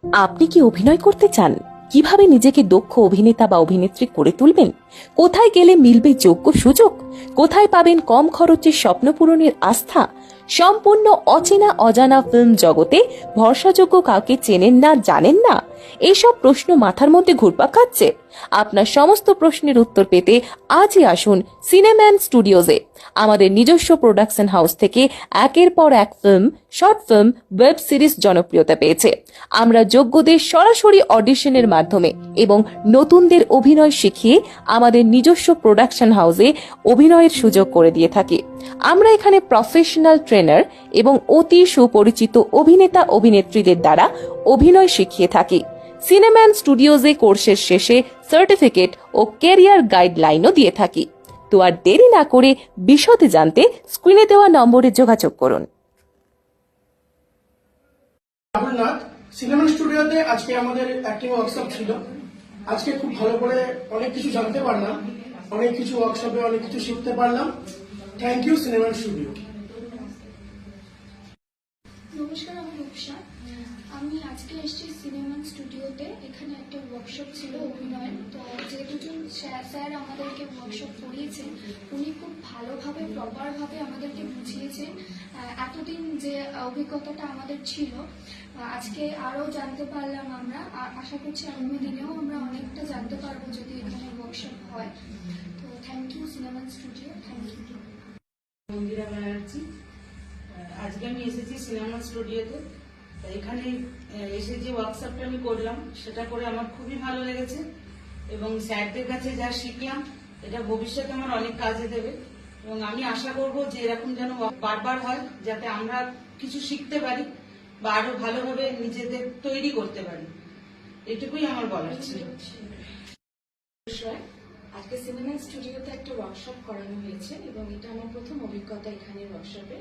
আপনি কি অভিনয় করতে চান? কিভাবে নিজেকে দক্ষ অভিনেতা বা অভিনেত্রী করে তুলবেন? কোথায় গেলে মিলবে যোগ্য সুযোগ? কোথায় পাবেন কম খরচে স্বপ্ন পূরণের আস্থা? সম্পূর্ণ অচেনা অজানা ফিল্ম জগতে ভরসাযোগ্য কাউকে চেনেন না, জানেন না? এইসব প্রশ্ন মাথার মধ্যে ঘুরপাক খাচ্ছে। আপনার সমস্ত প্রশ্নের উত্তর পেতে আজই আসুন সিনেম্যান স্টুডিওজে। আমাদের নিজস্ব প্রোডাকশন হাউস থেকে একের পর এক film, short film, web series জনপ্রিয়তা পেয়েছে। আমরা যোগ্যদের সরাসরি অডিশনের মাধ্যমে এবং নতুনদের অভিনয় শিখিয়ে আমাদের নিজস্ব প্রোডাকশন হাউসে অভিনয়ের সুযোগ করে দিয়ে থাকি। আমরা এখানে প্রফেশনাল ট্রেনার এবং অতি সুপরিচিত অভিনেতা অভিনেত্রীদের দ্বারা অভিনয় শিখিয়ে থাকি। সিনেম্যান স্টুডিওজে কোর্সের শেষে সার্টিফিকেট ও ক্যারিয়ার গাইডলাইনও দিয়ে থাকি। তো আর দেরি না করে বিশদে জানতে স্ক্রিনে দেওয়া নম্বরে যোগাযোগ করুন। রাহুল নাথ, সিনেমা স্টুডিওতে আজকে আমাদের অ্যাক্টিং ওয়ার্কশপ ছিল। আজকে খুব ভালো করে অনেক কিছু জানতে পারলাম, অনেক কিছু ওয়ার্কশপে অনেক কিছু শিখতে পারলাম। Thank you cinema studio. নমস্কার, আমি রূপসা। আমি আজকে এসেছি সিনেমান স্টুডিওতে। এখানে একটা ওয়ার্কশপ ছিল অভিনয়ের। তো যে দুজন স্যার আমাদেরকে ওয়ার্কশপ করিয়েছেন, উনি খুব ভালোভাবে প্রপারভাবে আমাদেরকে বুঝিয়েছেন। এতদিন যে অভিজ্ঞতাটা আমাদের ছিল, আজকে আরও জানতে পারলাম আমরা। আশা করছি আগামী দিনেও আমরা অনেকটা জানতে পারবো যদি এখানে ওয়ার্কশপ হয়। তো থ্যাংক ইউ সিনেমান studio, thank you. Mandira Banerjee. আজকে আমি এসেছি সিনেমা স্টুডিওতে। এখানে এসে যে ওয়ার্কশপটা আমি করলাম সেটা করে আমার খুবই ভালো লেগেছে এবং স্যারদের কাছে যা শিখলাম এটা ভবিষ্যতে আমার অনেক কাজে দেবে এবং আমি আশা করব যে এরকম যেন বারবার হয়, যাতে আমরা কিছু শিখতে পারি বা আরো ভালোভাবে নিজেদের তৈরি করতে পারি। এটুকুই আমার বলার ছিল। আজকে সিনেমা স্টুডিওতে একটা ওয়ার্কশপ করানো হয়েছে এবং এটা আমার প্রথম অভিজ্ঞতা এখানে ওয়ার্কশপে।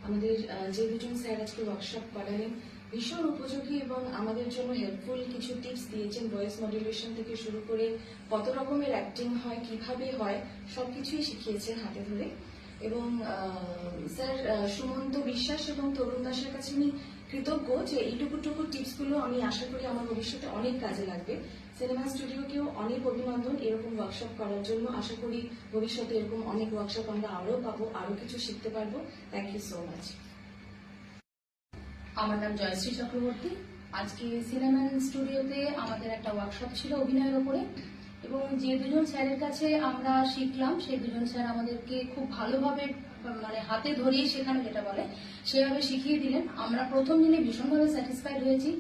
আমাদের যে দুজন স্যার আজকে ওয়ার্কশপ করালেন ভীষণ উপযোগী এবং আমাদের জন্য হেল্পফুল কিছু টিপস দিয়েছেন। ভয়েস মডুলেশন থেকে শুরু করে কত রকমের অ্যাক্টিং হয়, কিভাবে হয়, সবকিছুই শিখিয়েছেন হাতে ধরে। এবং স্যার সুমন্ত বিশ্বাস এবং তরুণ দাসের কাছে আমি কৃতজ্ঞ যে এইটুকু টিপসগুলো আমি আশা করি আমার ভবিষ্যতে অনেক কাজে লাগবে। সিনেমা স্টুডিওকেও অনেক অভিনন্দন এরকম ওয়ার্কশপ করার জন্য। আশা করি ভবিষ্যতে এরকম অনেক ওয়ার্কশপ আমরা আরো পাবো, আরো কিছু শিখতে পারবো। Thank you so much. আমার নাম জয়শ্রী চক্রবর্তী। আজকে সিনেম্যান স্টুডিওতে আমাদের একটা ওয়ার্কশপ ছিল অভিনয়ের উপরে এবং যে দুজন স্যারের কাছে আমরা শিখলাম সেই দুজন স্যার আমাদেরকে খুব ভালোভাবে মানে হাতে ধরিয়ে শেখানো যেটা বলে সেভাবে শিখিয়ে দিলেন। আমরা প্রথম দিনে ভীষণভাবে স্যাটিসফাইড হয়েছি।